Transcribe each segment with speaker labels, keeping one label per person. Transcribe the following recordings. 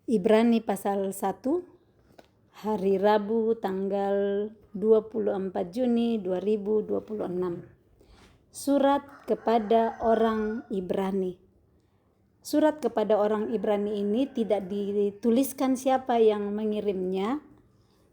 Speaker 1: Ibrani pasal 1, hari Rabu tanggal 24 Juni 2026. Surat kepada orang Ibrani. Surat kepada orang Ibrani ini tidak dituliskan siapa yang mengirimnya,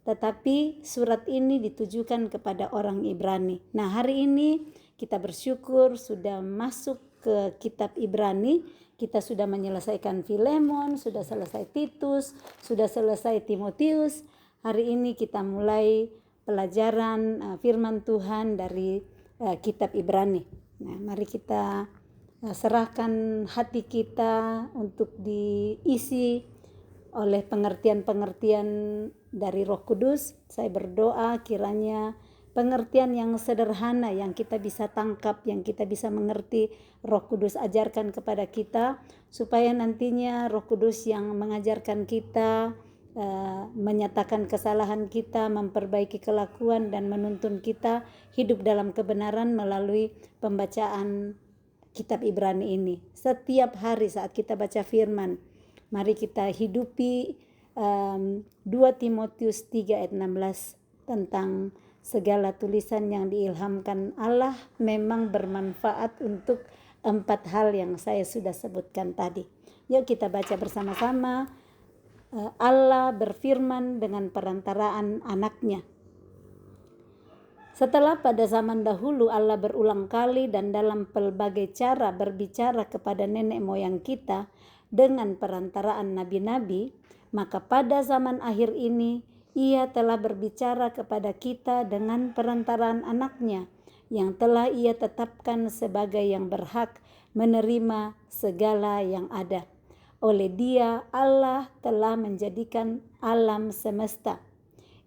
Speaker 1: tetapi surat ini ditujukan kepada orang Ibrani. Nah, hari ini kita bersyukur sudah masuk ke kitab Ibrani. Kita sudah menyelesaikan Filemon, sudah selesai Titus, sudah selesai Timotius. Hari ini kita mulai pelajaran firman Tuhan dari kitab Ibrani. Nah, mari kita serahkan hati kita untuk diisi oleh pengertian-pengertian dari Roh Kudus. Saya berdoa kiranya pengertian yang sederhana yang kita bisa tangkap, yang kita bisa mengerti, Roh Kudus ajarkan kepada kita, supaya nantinya Roh Kudus yang mengajarkan kita, menyatakan kesalahan kita, memperbaiki kelakuan dan menuntun kita hidup dalam kebenaran melalui pembacaan kitab Ibrani ini. Setiap hari saat kita baca firman, mari kita hidupi 2 Timotius 3 ayat 16 tentang segala tulisan yang diilhamkan Allah memang bermanfaat untuk 4 hal yang saya sudah sebutkan tadi. Yuk kita baca bersama-sama. Allah berfirman dengan perantaraan anaknya. Setelah pada zaman dahulu Allah berulang kali dan dalam pelbagai cara berbicara kepada nenek moyang kita dengan perantaraan nabi-nabi, maka pada zaman akhir ini Ia telah berbicara kepada kita dengan perantaraan anaknya yang telah Ia tetapkan sebagai yang berhak menerima segala yang ada. Oleh Dia Allah telah menjadikan alam semesta.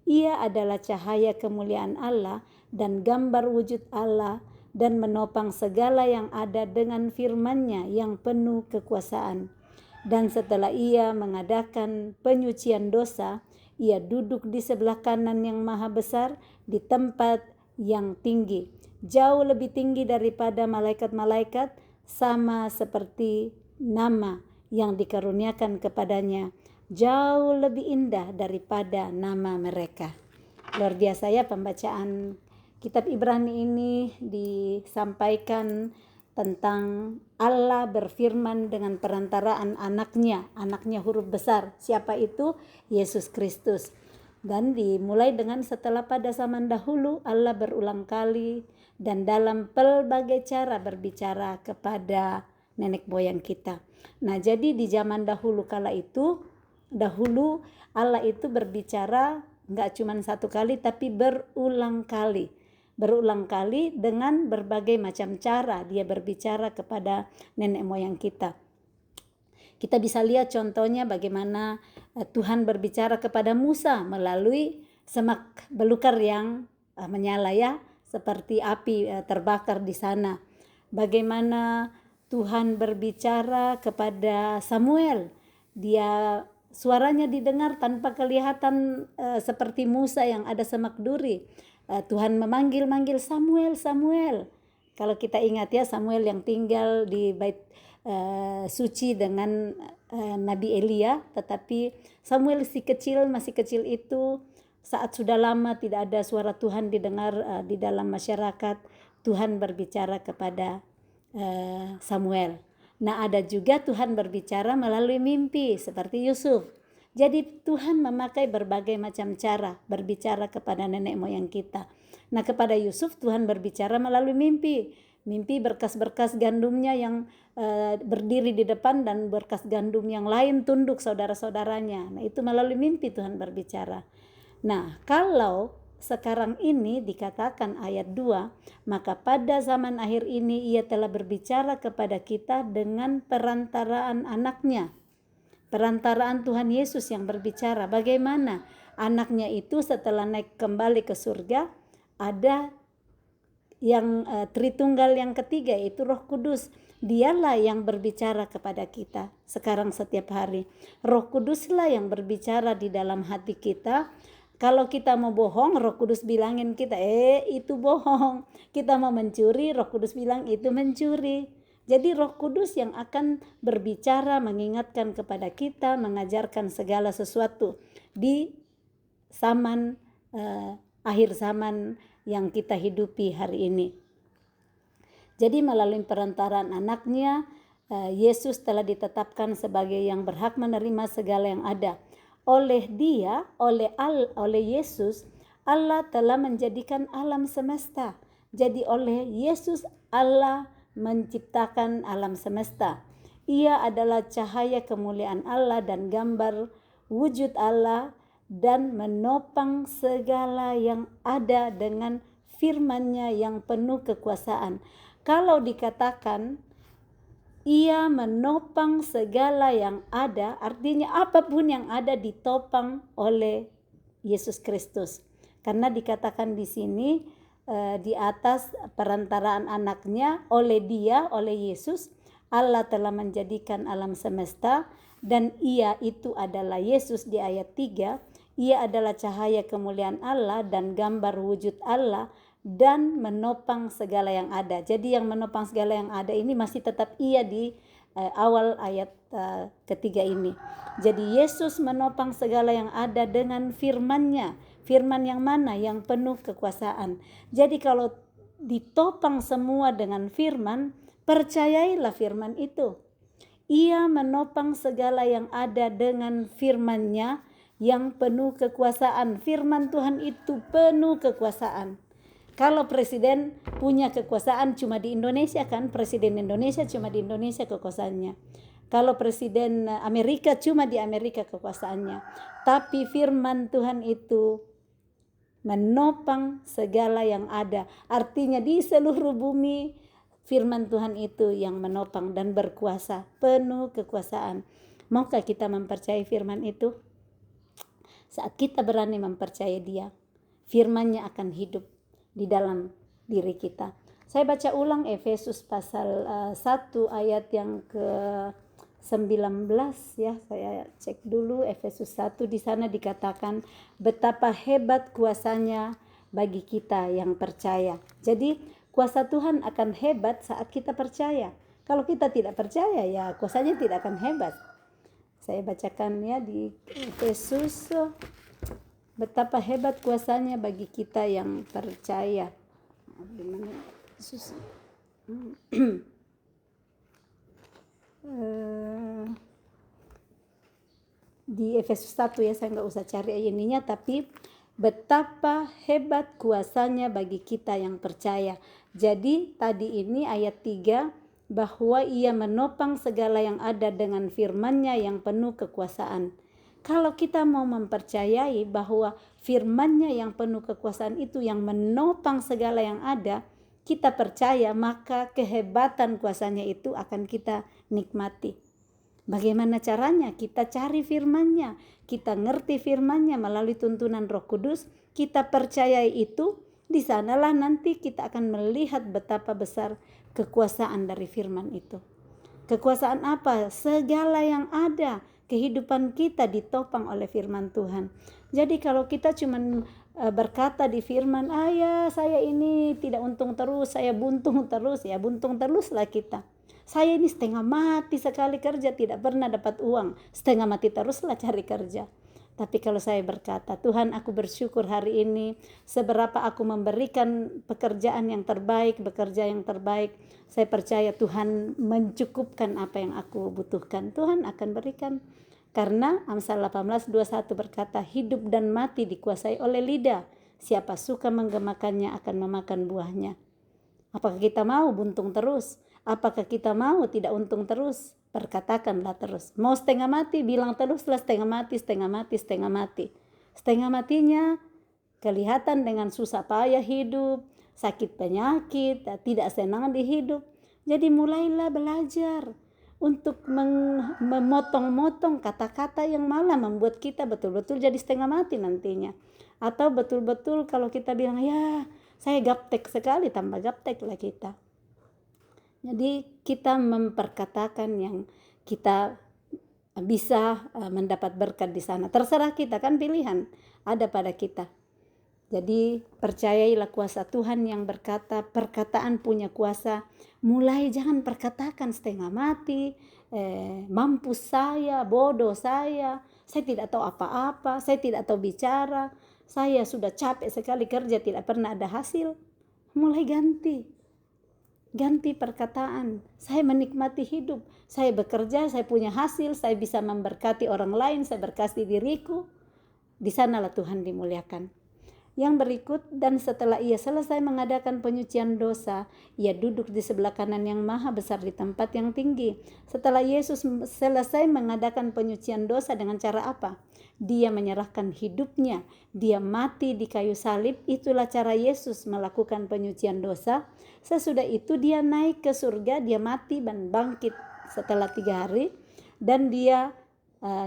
Speaker 1: Ia adalah cahaya kemuliaan Allah dan gambar wujud Allah dan menopang segala yang ada dengan firman-Nya yang penuh kekuasaan. Dan setelah Ia mengadakan penyucian dosa, Ia duduk di sebelah kanan yang maha besar di tempat yang tinggi, jauh lebih tinggi daripada malaikat-malaikat, sama seperti nama yang dikaruniakan kepadanya jauh lebih indah daripada nama mereka. Luar biasa ya pembacaan kitab Ibrani ini, disampaikan tentang Allah berfirman dengan perantaraan anaknya huruf besar. Siapa itu? Yesus Kristus. Dan dimulai dengan setelah pada zaman dahulu Allah berulang kali dan dalam pelbagai cara berbicara kepada nenek moyang kita. Nah, jadi di zaman dahulu kala itu, dahulu Allah itu berbicara enggak cuma satu kali tapi berulang kali dengan berbagai macam cara Dia berbicara kepada nenek moyang kita. Kita bisa lihat contohnya bagaimana Tuhan berbicara kepada Musa melalui semak belukar yang menyala ya, seperti api terbakar di sana. Bagaimana Tuhan berbicara kepada Samuel, dia suaranya didengar tanpa kelihatan seperti Musa yang ada semak duri. Tuhan memanggil Samuel, Samuel. Kalau kita ingat ya, Samuel yang tinggal di bait suci dengan Nabi Elia, tetapi Samuel masih kecil itu, saat sudah lama tidak ada suara Tuhan didengar di dalam masyarakat, Tuhan berbicara kepada Samuel. Nah, ada juga Tuhan berbicara melalui mimpi seperti Yusuf. Jadi Tuhan memakai berbagai macam cara berbicara kepada nenek moyang kita. Nah, kepada Yusuf Tuhan berbicara melalui mimpi. Mimpi berkas-berkas gandumnya yang berdiri di depan dan berkas gandum yang lain tunduk saudara-saudaranya. Nah, itu melalui mimpi Tuhan berbicara. Nah, kalau sekarang ini dikatakan ayat 2, maka pada zaman akhir ini Ia telah berbicara kepada kita dengan perantaraan anaknya. Perantaraan Tuhan Yesus yang berbicara. Bagaimana anaknya itu setelah naik kembali ke surga, ada yang Tritunggal yang ketiga, yaitu Roh Kudus. Dialah yang berbicara kepada kita sekarang setiap hari. Roh Kuduslah yang berbicara di dalam hati kita. Kalau kita mau bohong, Roh Kudus bilangin kita, itu bohong. Kita mau mencuri, Roh Kudus bilang itu mencuri. Jadi Roh Kudus yang akan berbicara, mengingatkan kepada kita, mengajarkan segala sesuatu di zaman akhir zaman yang kita hidupi hari ini. Jadi melalui perantaraan anaknya, Yesus telah ditetapkan sebagai yang berhak menerima segala yang ada. Oleh dia, oleh Yesus, Allah telah menjadikan alam semesta. Jadi oleh Yesus Allah menciptakan alam semesta. Ia adalah cahaya kemuliaan Allah dan gambar wujud Allah, dan menopang segala yang ada dengan firman-Nya yang penuh kekuasaan. Kalau dikatakan ia menopang segala yang ada, artinya apapun yang ada ditopang oleh Yesus Kristus. Karena dikatakan di sini di atas perantaraan anaknya, oleh dia, oleh Yesus, Allah telah menjadikan alam semesta, dan ia itu adalah Yesus di ayat 3. Ia adalah cahaya kemuliaan Allah dan gambar wujud Allah, dan menopang segala yang ada. Jadi yang menopang segala yang ada ini masih tetap ia di awal ayat ketiga ini. Jadi Yesus menopang segala yang ada dengan firman-Nya. Firman yang mana? Yang penuh kekuasaan. Jadi kalau ditopang semua dengan firman, percayailah firman itu. Ia menopang segala yang ada dengan firman-Nya yang penuh kekuasaan. Firman Tuhan itu penuh kekuasaan. Kalau presiden punya kekuasaan cuma di Indonesia kan, presiden Indonesia cuma di Indonesia kekuasaannya. Kalau presiden Amerika cuma di Amerika kekuasaannya. Tapi firman Tuhan itu menopang segala yang ada. Artinya di seluruh bumi firman Tuhan itu yang menopang dan berkuasa, penuh kekuasaan. Maukah kita mempercayai firman itu? Saat kita berani mempercayai dia, firman-Nya akan hidup di dalam diri kita. Saya baca ulang Efesus pasal 1 ayat yang ke-19 ya. Saya cek dulu Efesus 1, di sana dikatakan betapa hebat kuasanya bagi kita yang percaya. Jadi kuasa Tuhan akan hebat saat kita percaya. Kalau kita tidak percaya ya kuasanya tidak akan hebat. Saya bacakan ya di Efesus, betapa hebat kuasanya bagi kita yang percaya. Di mana Yesus? Di Efesus 1 ya, saya nggak usah cari ininya, tapi betapa hebat kuasanya bagi kita yang percaya. Jadi tadi ini ayat 3, bahwa ia menopang segala yang ada dengan firman-Nya yang penuh kekuasaan. Kalau kita mau mempercayai bahwa firman-Nya yang penuh kekuasaan itu yang menopang segala yang ada, kita percaya, maka kehebatan kuasanya itu akan kita nikmati. Bagaimana caranya? Kita cari firman-Nya, kita ngerti firman-Nya melalui tuntunan Roh Kudus, kita percayai itu, di sanalah nanti kita akan melihat betapa besar kekuasaan dari firman itu. Kekuasaan apa? Segala yang ada, kehidupan kita ditopang oleh firman Tuhan. Jadi kalau kita cuma berkata di firman, ya saya ini tidak untung terus, saya buntung terus, ya buntung teruslah kita. Saya ini setengah mati sekali kerja, tidak pernah dapat uang, setengah mati teruslah cari kerja. Tapi kalau saya berkata, Tuhan aku bersyukur hari ini, seberapa aku memberikan pekerjaan yang terbaik, bekerja yang terbaik, saya percaya Tuhan mencukupkan apa yang aku butuhkan. Tuhan akan berikan. Karena Amsal 18:21 berkata, hidup dan mati dikuasai oleh lidah. Siapa suka menggemakannya akan memakan buahnya. Apakah kita mau buntung terus? Apakah kita mau tidak untung terus? Perkatakanlah terus. Mau setengah mati, bilang teruslah setengah mati, setengah mati, setengah mati. Setengah matinya kelihatan dengan susah payah hidup, sakit penyakit, tidak senang di hidup. Jadi mulailah belajar untuk memotong-motong kata-kata yang malah membuat kita betul-betul jadi setengah mati nantinya. Atau betul-betul kalau kita bilang, ya saya gaptek sekali, tambah gapteklah kita. Jadi kita memperkatakan yang kita bisa mendapat berkat di sana. Terserah kita, kan pilihan ada pada kita. Jadi percayailah kuasa Tuhan yang berkata, perkataan punya kuasa. Mulai jangan perkatakan setengah mati, mampus saya, bodoh saya tidak tahu apa-apa, saya tidak tahu bicara, saya sudah capek sekali kerja tidak pernah ada hasil. Mulai ganti perkataan. Saya menikmati hidup, saya bekerja, saya punya hasil, saya bisa memberkati orang lain, saya berkati diriku. Di sanalah Tuhan dimuliakan. Yang berikut, dan setelah ia selesai mengadakan penyucian dosa, ia duduk di sebelah kanan yang maha besar di tempat yang tinggi. Setelah Yesus selesai mengadakan penyucian dosa dengan cara apa? Dia menyerahkan hidupnya, dia mati di kayu salib. Itulah cara Yesus melakukan penyucian dosa. Sesudah itu dia naik ke surga, dia mati dan bangkit setelah 3 hari, dan dia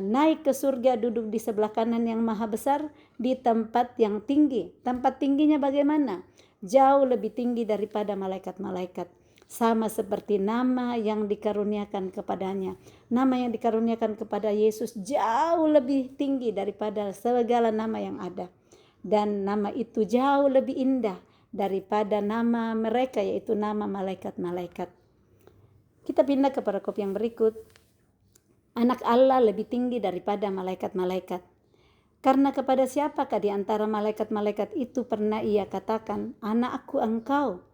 Speaker 1: naik ke surga, duduk di sebelah kanan yang maha besar di tempat yang tinggi. Tempat tingginya bagaimana? Jauh lebih tinggi daripada malaikat-malaikat. Sama seperti nama yang dikaruniakan kepadanya. Nama yang dikaruniakan kepada Yesus jauh lebih tinggi daripada segala nama yang ada. Dan nama itu jauh lebih indah daripada nama mereka, yaitu nama malaikat-malaikat. Kita pindah ke perikop yang berikut. Anak Allah lebih tinggi daripada malaikat-malaikat. Karena kepada siapakah di antara malaikat-malaikat itu pernah ia katakan, anakku engkau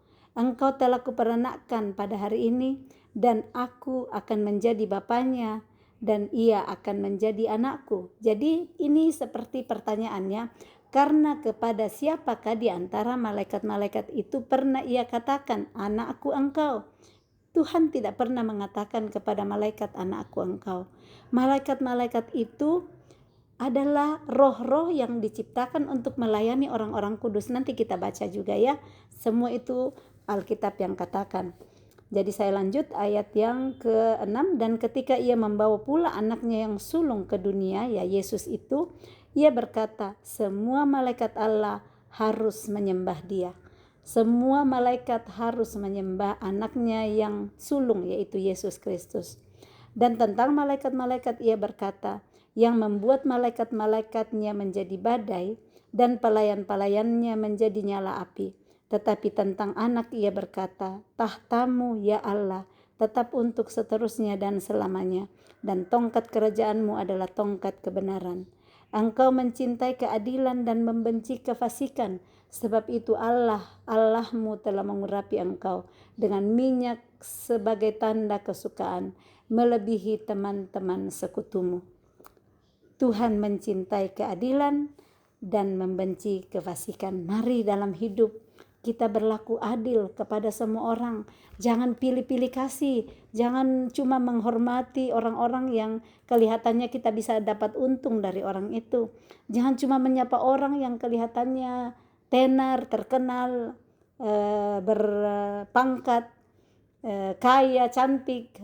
Speaker 1: telah kuperanakkan pada hari ini, dan aku akan menjadi bapanya, dan ia akan menjadi anakku. Jadi ini seperti pertanyaannya, karena kepada siapakah di antara malaikat-malaikat itu pernah ia katakan, anakku engkau. Tuhan tidak pernah mengatakan kepada malaikat, anakku engkau. Malaikat-malaikat itu adalah roh-roh yang diciptakan untuk melayani orang-orang kudus. Nanti kita baca juga ya. Semua itu Alkitab yang katakan. Jadi saya lanjut ayat yang ke-6. Dan ketika ia membawa pula anaknya yang sulung ke dunia, ya Yesus itu, ia berkata, semua malaikat Allah harus menyembah dia. Semua malaikat harus menyembah anaknya yang sulung, yaitu Yesus Kristus. Dan tentang malaikat-malaikat ia berkata, yang membuat malaikat-malaikatnya menjadi badai dan pelayan-pelayannya menjadi nyala api. Tetapi tentang anak ia berkata, tahtamu ya Allah tetap untuk seterusnya dan selamanya, dan tongkat kerajaanmu adalah tongkat kebenaran. Engkau mencintai keadilan dan membenci kefasikan. Sebab itu Allahmu telah mengurapi engkau dengan minyak sebagai tanda kesukaan, melebihi teman-teman sekutumu. Tuhan mencintai keadilan dan membenci kefasikan. Mari dalam hidup kita berlaku adil kepada semua orang. Jangan pilih-pilih kasih. Jangan cuma menghormati orang-orang yang kelihatannya kita bisa dapat untung dari orang itu. Jangan cuma menyapa orang yang kelihatannya tenar, terkenal, berpangkat, kaya, cantik,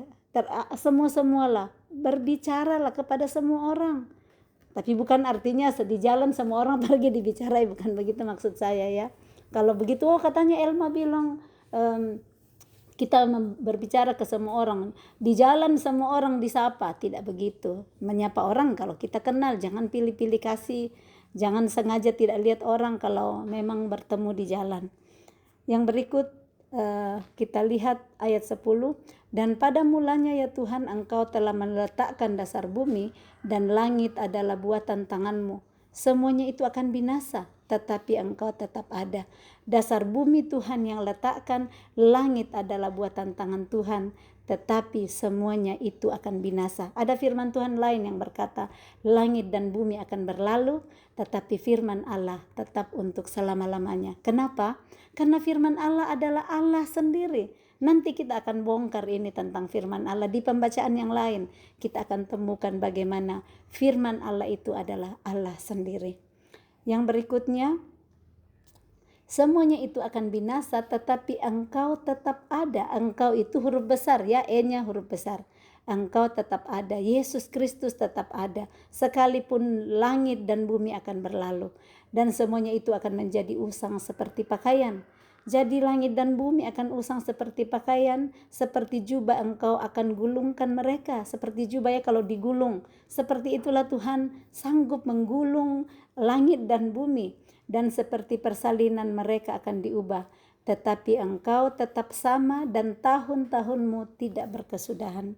Speaker 1: semua-semualah. Berbicaralah kepada semua orang. Tapi bukan artinya di jalan semua orang pergi dibicarai, bukan begitu maksud saya ya. Kalau begitu, katanya Elma bilang kita berbicara ke semua orang. Di jalan semua orang disapa, tidak begitu. Menyapa orang kalau kita kenal, jangan pilih-pilih kasih. Jangan sengaja tidak lihat orang kalau memang bertemu di jalan. Yang berikut kita lihat ayat 10. Dan pada mulanya ya Tuhan, engkau telah meletakkan dasar bumi dan langit adalah buatan tanganmu. Semuanya itu akan binasa, tetapi engkau tetap ada. Dasar bumi Tuhan yang letakkan, langit adalah buatan tangan Tuhan, tetapi semuanya itu akan binasa. Ada firman Tuhan lain yang berkata, langit dan bumi akan berlalu, tetapi firman Allah tetap untuk selama-lamanya. Kenapa? Karena firman Allah adalah Allah sendiri. Nanti kita akan bongkar ini tentang firman Allah di pembacaan yang lain. Kita akan temukan bagaimana firman Allah itu adalah Allah sendiri. Yang berikutnya, semuanya itu akan binasa, tetapi engkau tetap ada. Engkau itu huruf besar ya, E-nya huruf besar. Engkau tetap ada, Yesus Kristus tetap ada. Sekalipun langit dan bumi akan berlalu, dan semuanya itu akan menjadi usang seperti pakaian. Jadi langit dan bumi akan usang seperti pakaian, seperti jubah engkau akan gulungkan mereka. Seperti jubah ya kalau digulung. Seperti itulah Tuhan sanggup menggulung langit dan bumi. Dan seperti persalinan mereka akan diubah. Tetapi engkau tetap sama dan tahun-tahunmu tidak berkesudahan.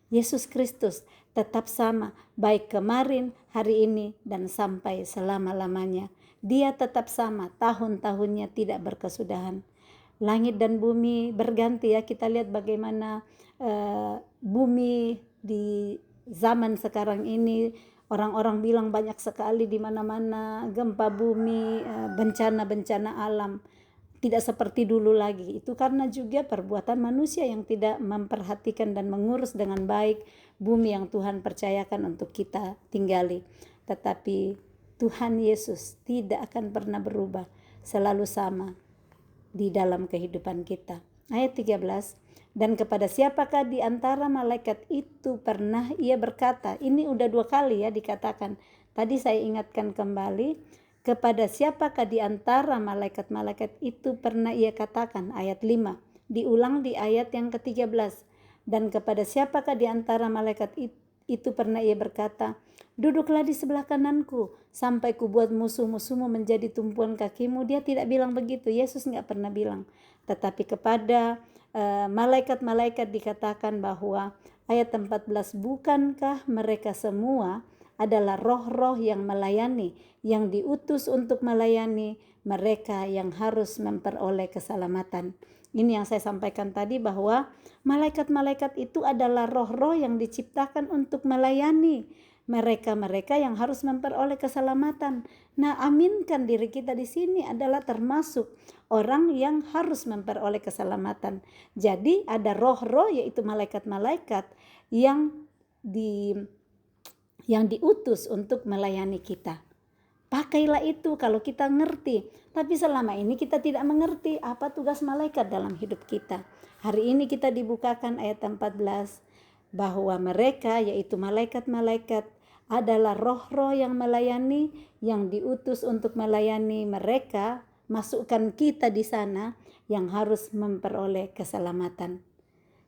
Speaker 1: Yesus Kristus tetap sama, baik kemarin, hari ini, dan sampai selama-lamanya. Dia tetap sama, tahun-tahunnya tidak berkesudahan. Langit dan bumi berganti ya, kita lihat bagaimana bumi di zaman sekarang ini, orang-orang bilang banyak sekali di mana-mana gempa bumi, bencana-bencana alam. Tidak seperti dulu lagi. Itu karena juga perbuatan manusia yang tidak memperhatikan dan mengurus dengan baik bumi yang Tuhan percayakan untuk kita tinggali. Tetapi Tuhan Yesus tidak akan pernah berubah, selalu sama di dalam kehidupan kita. Ayat 13, dan kepada siapakah di antara malaikat itu pernah ia berkata, ini udah 2 kali ya dikatakan. Tadi saya ingatkan kembali, kepada siapakah di antara malaikat-malaikat itu pernah ia katakan, ayat 5. Diulang di ayat yang ke-13. Dan kepada siapakah di antara malaikat itu pernah ia berkata, duduklah di sebelah kananku, sampai kubuat musuh-musuhmu menjadi tumpuan kakimu. Dia tidak bilang begitu, Yesus nggak pernah bilang. Tetapi kepada malaikat-malaikat dikatakan bahwa, ayat 14, bukankah mereka semua adalah roh-roh yang melayani, yang diutus untuk melayani mereka yang harus memperoleh keselamatan. Ini yang saya sampaikan tadi, bahwa malaikat-malaikat itu adalah roh-roh yang diciptakan untuk melayani mereka-mereka yang harus memperoleh keselamatan. Nah, aminkan diri kita di sini adalah termasuk orang yang harus memperoleh keselamatan. Jadi ada roh-roh, yaitu malaikat-malaikat yang diutus untuk melayani kita. Pakailah itu kalau kita ngerti. Tapi selama ini kita tidak mengerti apa tugas malaikat dalam hidup kita. Hari ini kita dibukakan ayat 14 bahwa mereka, yaitu malaikat-malaikat, adalah roh-roh yang melayani, yang diutus untuk melayani mereka. Masukkan kita di sana yang harus memperoleh keselamatan.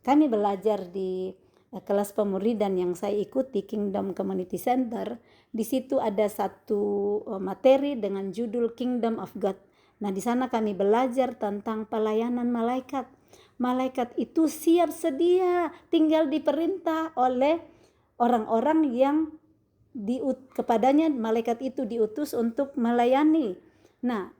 Speaker 1: Kami belajar di kelas pemuridan yang saya ikuti, Kingdom Community Center. Di situ ada satu materi dengan judul Kingdom of God. Nah, di sana kami belajar tentang pelayanan malaikat. Malaikat itu siap sedia, tinggal diperintah oleh orang-orang yang kepadanya malaikat itu diutus untuk melayani. Nah,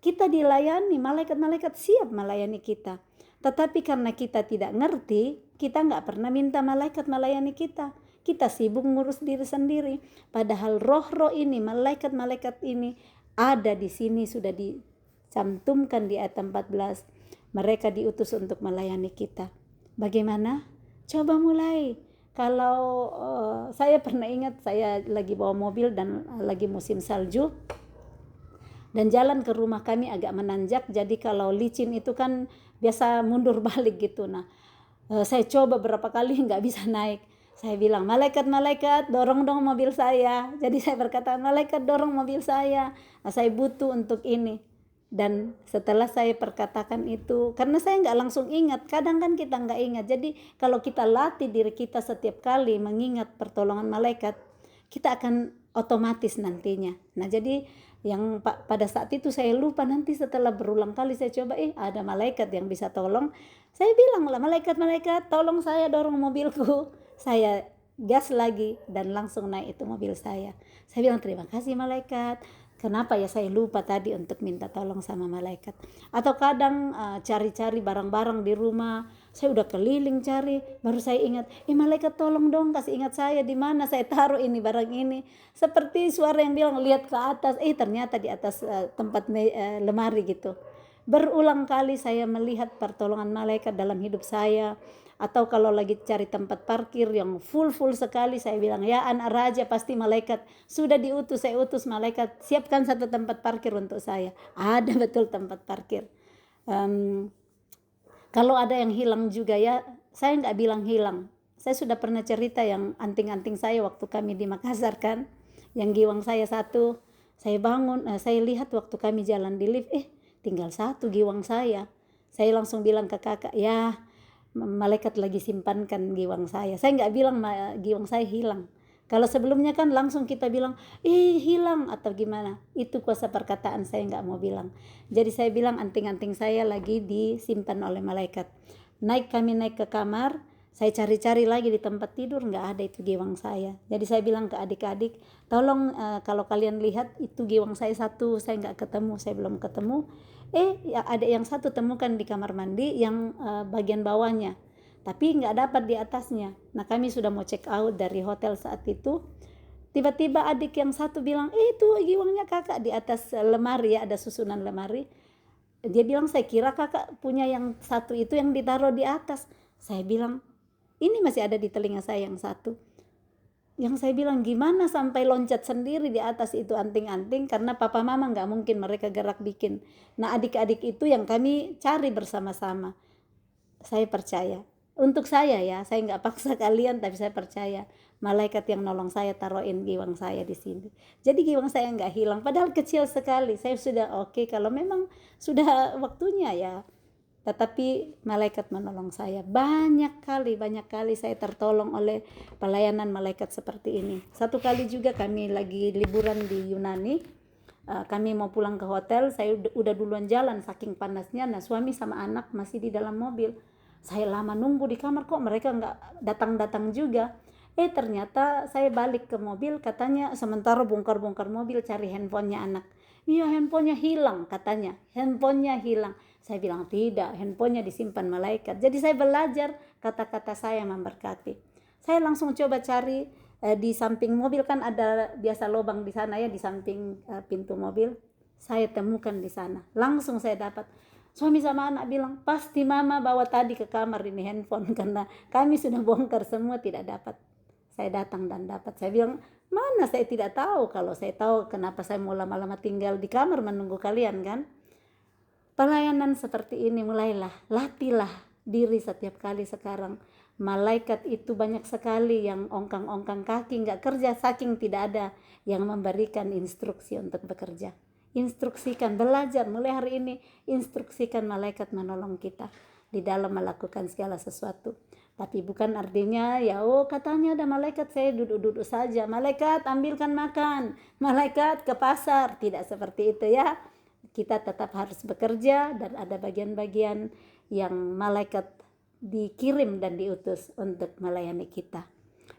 Speaker 1: kita dilayani, malaikat-malaikat siap melayani kita. Tetapi karena kita tidak ngerti, kita nggak pernah minta malaikat melayani kita. Kita sibuk ngurus diri sendiri. Padahal roh-roh ini, malaikat-malaikat ini ada di sini, sudah dicantumkan di ayat 14. Mereka diutus untuk melayani kita. Bagaimana? Coba mulai. Kalau saya pernah ingat, saya lagi bawa mobil dan lagi musim salju. Dan jalan ke rumah kami agak menanjak, jadi kalau licin itu kan biasa mundur balik gitu. Nah, saya coba berapa kali nggak bisa naik. Saya bilang, malaikat-malaikat dorong dong mobil saya. Jadi saya berkata, malaikat dorong mobil saya. Nah, saya butuh untuk ini. Dan setelah saya perkatakan itu, karena saya nggak langsung ingat, kadang kan kita nggak ingat. Jadi kalau kita latih diri kita setiap kali mengingat pertolongan malaikat, kita akan otomatis nantinya. Nah, jadi yang pada saat itu saya lupa, nanti setelah berulang kali saya coba, ada malaikat yang bisa tolong. Saya bilang lah, malaikat-malaikat tolong saya dorong mobilku. Saya gas lagi dan langsung naik itu mobil saya. Saya bilang, terima kasih malaikat. Kenapa ya saya lupa tadi untuk minta tolong sama malaikat. Atau kadang cari-cari barang-barang di rumah, saya udah keliling cari, baru saya ingat, malaikat tolong dong kasih ingat saya di mana saya taruh ini barang ini. Seperti suara yang bilang, lihat ke atas, ternyata di atas tempat lemari gitu. Berulang kali saya melihat pertolongan malaikat dalam hidup saya. Atau kalau lagi cari tempat parkir yang full sekali, saya bilang, ya anak raja, pasti malaikat sudah diutus, saya utus malaikat, siapkan satu tempat parkir untuk saya. Ada betul tempat parkir. Kalau ada yang hilang juga ya, saya nggak bilang hilang. Saya sudah pernah cerita yang anting-anting saya waktu kami di Makassar kan, yang giwang saya satu. Saya bangun, saya lihat waktu kami jalan di lift, tinggal satu giwang saya. Saya langsung bilang ke kakak, ya malaikat lagi simpankan giwang saya. Saya nggak bilang giwang saya hilang. Kalau sebelumnya kan langsung kita bilang, hilang atau gimana. Itu kuasa perkataan, saya nggak mau bilang. Jadi saya bilang anting-anting saya lagi disimpan oleh malaikat. Kami naik ke kamar, saya cari-cari lagi di tempat tidur, nggak ada itu giwang saya. Jadi saya bilang ke adik-adik, tolong kalau kalian lihat itu giwang saya satu, saya nggak ketemu, saya belum ketemu. Ya ada yang satu temukan di kamar mandi yang bagian bawahnya, tapi nggak dapat di atasnya. Nah kami sudah mau check out dari hotel saat itu. Tiba-tiba adik yang satu bilang, itu giwangnya kakak di atas lemari, ya ada susunan lemari. Dia bilang, saya kira kakak punya yang satu itu yang ditaruh di atas. Saya bilang, ini masih ada di telinga saya yang satu. Yang saya bilang, gimana sampai loncat sendiri di atas itu anting-anting, karena papa mama nggak mungkin mereka gerak bikin. Nah adik-adik itu yang kami cari bersama-sama. Saya percaya, untuk saya ya, saya nggak paksa kalian, tapi saya percaya malaikat yang nolong saya taruhin giwang saya di sini. Jadi giwang saya nggak hilang, padahal kecil sekali. Saya sudah oke, kalau memang sudah waktunya ya. Tetapi malaikat menolong saya. Banyak kali saya tertolong oleh pelayanan malaikat seperti ini. Satu kali juga kami lagi liburan di Yunani. Kami mau pulang ke hotel, saya udah duluan jalan saking panasnya. Nah suami sama anak masih di dalam mobil. Saya lama nunggu di kamar, kok mereka nggak datang-datang juga. Ternyata saya balik ke mobil, katanya sementara bongkar-bongkar mobil cari handphonenya anak. Iya, handphonenya hilang katanya, handphonenya hilang. Saya bilang tidak, handphonenya disimpan malaikat. Jadi saya belajar kata-kata saya memberkati. Saya langsung coba cari di samping mobil, kan ada biasa lubang di sana ya, di samping pintu mobil. Saya temukan di sana, langsung saya dapat. Suami sama anak bilang, pasti mama bawa tadi ke kamar ini handphone, karena kami sudah bongkar semua tidak dapat. Saya datang dan dapat. Saya bilang, mana saya tidak tahu, kalau saya tahu kenapa saya mau lama-lama tinggal di kamar menunggu kalian kan. Pelayanan seperti ini mulailah, latihlah diri setiap kali sekarang. Malaikat itu banyak sekali yang ongkang-ongkang kaki, nggak kerja saking tidak ada yang memberikan instruksi untuk bekerja. Instruksikan, belajar mulai hari ini, instruksikan malaikat menolong kita di dalam melakukan segala sesuatu. Tapi bukan artinya ya katanya ada malaikat saya duduk-duduk saja, malaikat ambilkan makan, malaikat ke pasar, tidak seperti itu ya. Kita tetap harus bekerja dan ada bagian-bagian yang malaikat dikirim dan diutus untuk melayani kita.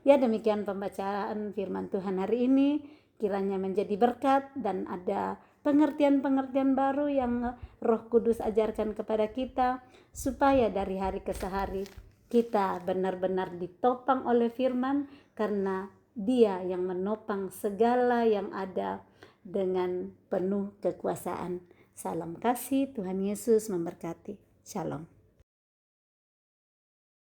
Speaker 1: Ya demikian pembacaan firman Tuhan hari ini, kiranya menjadi berkat dan ada pengertian-pengertian baru yang Roh Kudus ajarkan kepada kita, supaya dari hari ke hari kita benar-benar ditopang oleh firman, karena Dia yang menopang segala yang ada dengan penuh kekuasaan. Salam kasih, Tuhan Yesus memberkati. Shalom.